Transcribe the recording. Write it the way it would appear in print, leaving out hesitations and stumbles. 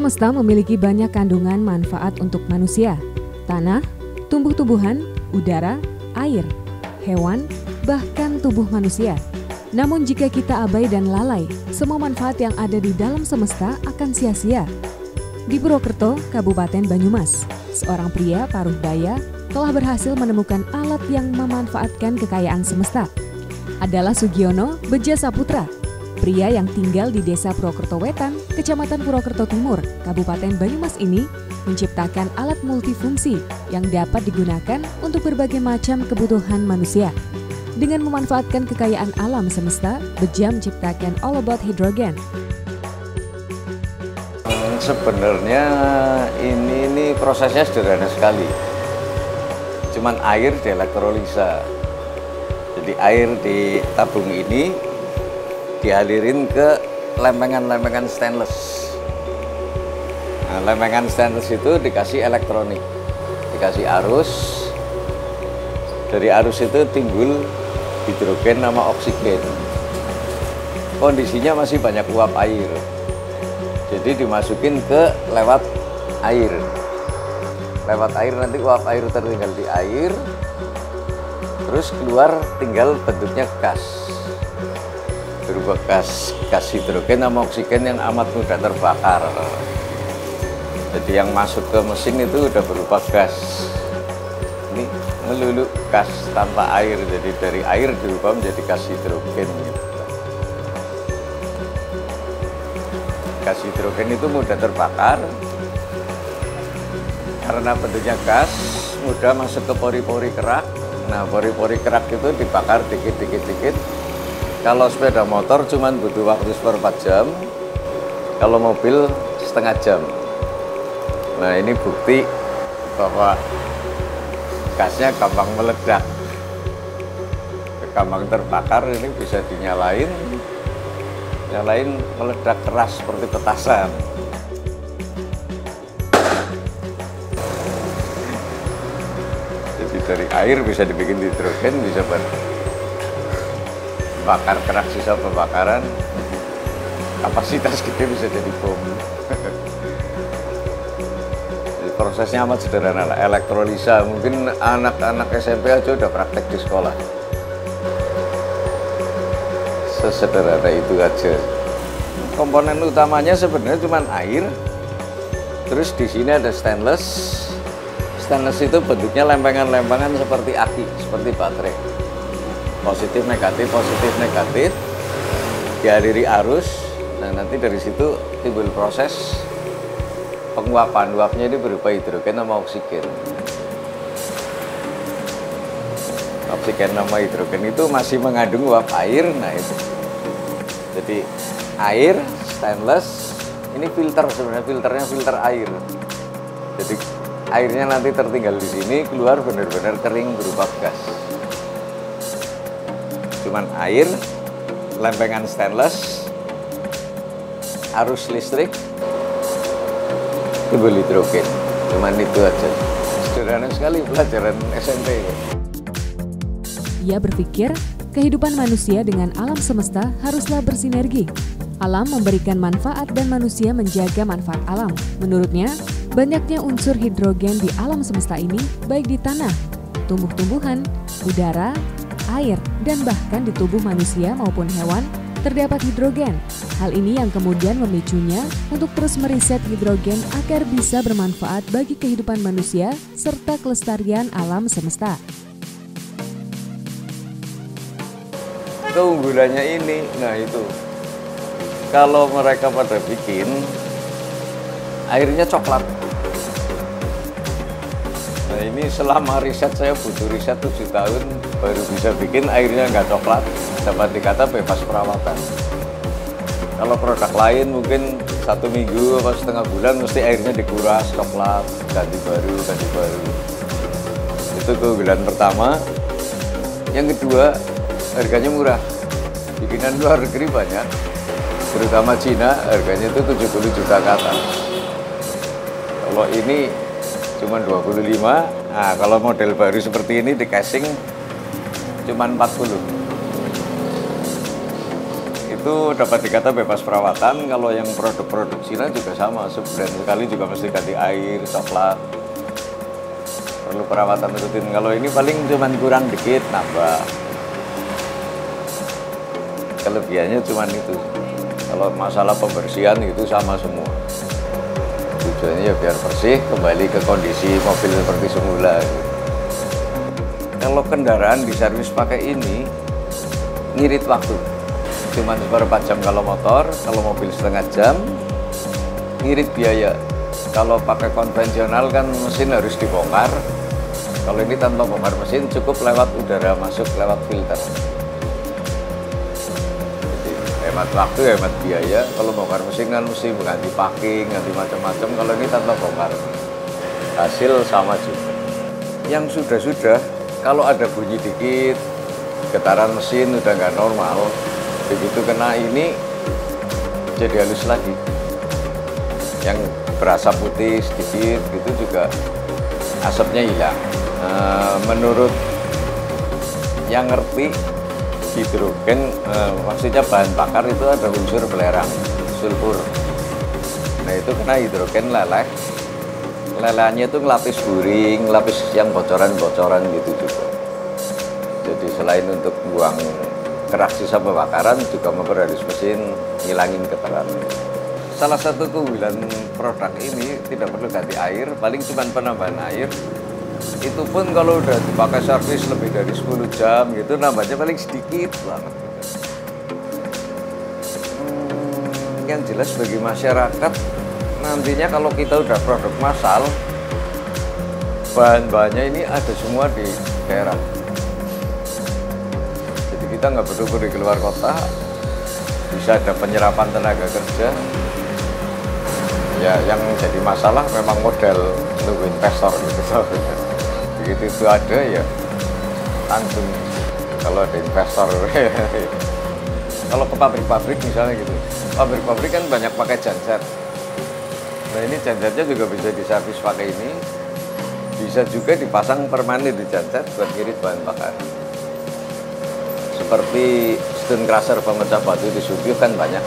semesta memiliki banyak kandungan manfaat untuk manusia, tanah, tumbuh-tumbuhan, udara, air, hewan, bahkan tubuh manusia. Namun jika kita abai dan lalai, semua manfaat yang ada di dalam semesta akan sia-sia. Di Purwokerto, Kabupaten Banyumas, seorang pria paruh baya telah berhasil menemukan alat yang memanfaatkan kekayaan semesta. Adalah Sugiono Beja Saputra, pria yang tinggal di Desa Purwokerto Wetan, Kecamatan Purwokerto Timur, Kabupaten Banyumas ini menciptakan alat multifungsi yang dapat digunakan untuk berbagai macam kebutuhan manusia. Dengan memanfaatkan kekayaan alam semesta, Beja menciptakan All About Hydrogen. Sebenarnya ini prosesnya sederhana sekali. Cuman air dielektrolisa. Jadi air di tabung ini dialirin ke lempengan-lempengan stainless. Nah, lempengan stainless itu dikasih elektronik, dikasih arus. Dari arus itu timbul hidrogen sama oksigen. Kondisinya masih banyak uap air. Jadi dimasukin ke lewat air. Lewat air nanti uap air tertinggal di air. Terus keluar tinggal bentuknya gas. Berupa gas hidrogen sama oksigen yang amat mudah terbakar. Jadi yang masuk ke mesin itu udah berupa gas. Ini melulu gas tanpa air, jadi dari air dirubah menjadi gas hidrogen gitu. Gas hidrogen itu mudah terbakar karena bentuknya gas, mudah masuk ke pori-pori kerak. Nah, pori-pori kerak itu dibakar dikit-dikit. Kalau sepeda motor cuma butuh waktu seperempat jam, kalau mobil setengah jam. Nah, ini bukti bahwa gasnya gampang meledak, gampang terbakar. Ini bisa dinyalain, meledak keras seperti petasan. Jadi dari air bisa dibikin hidrogen, bisa bakar kerak sisa pembakaran, kapasitas gede bisa jadi bom. Jadi prosesnya amat sederhana, elektrolisa. Mungkin anak-anak SMP aja udah praktek di sekolah. Sesederhana itu aja. Komponen utamanya sebenarnya cuma air. Terus di sini ada stainless. Stainless itu bentuknya lempengan-lempengan seperti aki, seperti baterai. Positif negatif, dialiri arus. Nah, nanti dari situ timbul proses penguapan. Uapnya ini berupa hidrogen sama oksigen. Oksigen sama hidrogen itu masih mengandung uap air. Nah, itu jadi air, stainless, ini filter, sebenarnya filternya filter air. Jadi airnya nanti tertinggal di sini, keluar benar-benar kering berupa gas. Cuman air, lempengan stainless, arus listrik, timbul hidrogen. Cuman itu aja. Sederhana sekali pelajaran SMP. Ia berpikir, kehidupan manusia dengan alam semesta haruslah bersinergi. Alam memberikan manfaat dan manusia menjaga manfaat alam. Menurutnya, banyaknya unsur hidrogen di alam semesta ini, baik di tanah, tumbuh-tumbuhan, udara, air, dan bahkan di tubuh manusia maupun hewan, terdapat hidrogen. Hal ini yang kemudian memicunya untuk terus meriset hidrogen agar bisa bermanfaat bagi kehidupan manusia serta kelestarian alam semesta. Keunggulannya ini, nah itu, kalau mereka pada bikin, airnya coklat. Nah, ini selama riset, saya butuh riset 7 tahun, baru bisa bikin airnya nggak coklat, dapat dikata bebas perawatan. Kalau produk lain mungkin 1 minggu atau setengah bulan mesti airnya dikuras, coklat, ganti baru. Itu keunggulan pertama. Yang kedua, harganya murah. Bikinan luar negeri banyak, terutama Cina, harganya itu 70 juta ke atas. Kalau ini cuma 25, nah kalau model baru seperti ini di casing cuma 40. itu dapat dikata bebas perawatan. Kalau yang produk-produk Cina juga sama, sebulan sekali juga mesti ganti air, coklat. Perlu perawatan rutin. Kalau ini paling cuman kurang dikit, nambah. Kelebihannya cuman itu. Kalau masalah pembersihan itu sama semua. Tujuannya ya biar bersih, kembali ke kondisi mobil seperti semula. Kalau kendaraan diservis pakai ini, ngirit waktu. Cuman beberapa jam kalau motor, kalau mobil setengah jam, ngirit biaya. Kalau pakai konvensional kan mesin harus dibongkar. Kalau ini tanpa bongkar mesin, cukup lewat udara masuk lewat filter. Jadi hemat waktu, hemat biaya. Kalau bongkar mesin kan mesti mengganti packing, ganti macam-macam. Kalau ini tanpa bongkar, hasil sama juga. Yang sudah-sudah, kalau ada bunyi dikit, getaran mesin udah nggak normal, begitu kena ini jadi halus lagi. Yang berasa putih sedikit gitu juga asapnya hilang. Menurut yang ngerti hidrogen, maksudnya bahan bakar itu ada unsur belerang, sulfur. Nah itu kena hidrogen leleh. Lelehnya itu ngelapis buring, ngelapis yang bocoran-bocoran gitu juga. Jadi selain untuk buang kerak sisa pembakaran, juga memperhalus mesin, ngilangin getaran. Salah satu keunggulan produk ini tidak perlu ganti air, paling cuma penambahan air. Itu pun kalau udah dipakai servis lebih dari 10 jam gitu, nambahnya paling sedikit banget. Yang jelas bagi masyarakat, nantinya kalau kita udah produk massal, bahan-bahannya ini ada semua di daerah. Jadi kita nggak perlu pergi keluar kota, bisa ada penyerapan tenaga kerja. Ya, yang jadi masalah memang modal untuk investor gitu. Begitu itu ada ya langsung kalau ada investor. Kalau ke pabrik-pabrik misalnya gitu, pabrik-pabrik kan banyak pakai genset. Nah ini gensetnya juga bisa diservis pakai ini, bisa juga dipasang permanen di genset buat ngirit bahan bakar. Seperti stone crusher pemecah batu di Subiu kan banyak.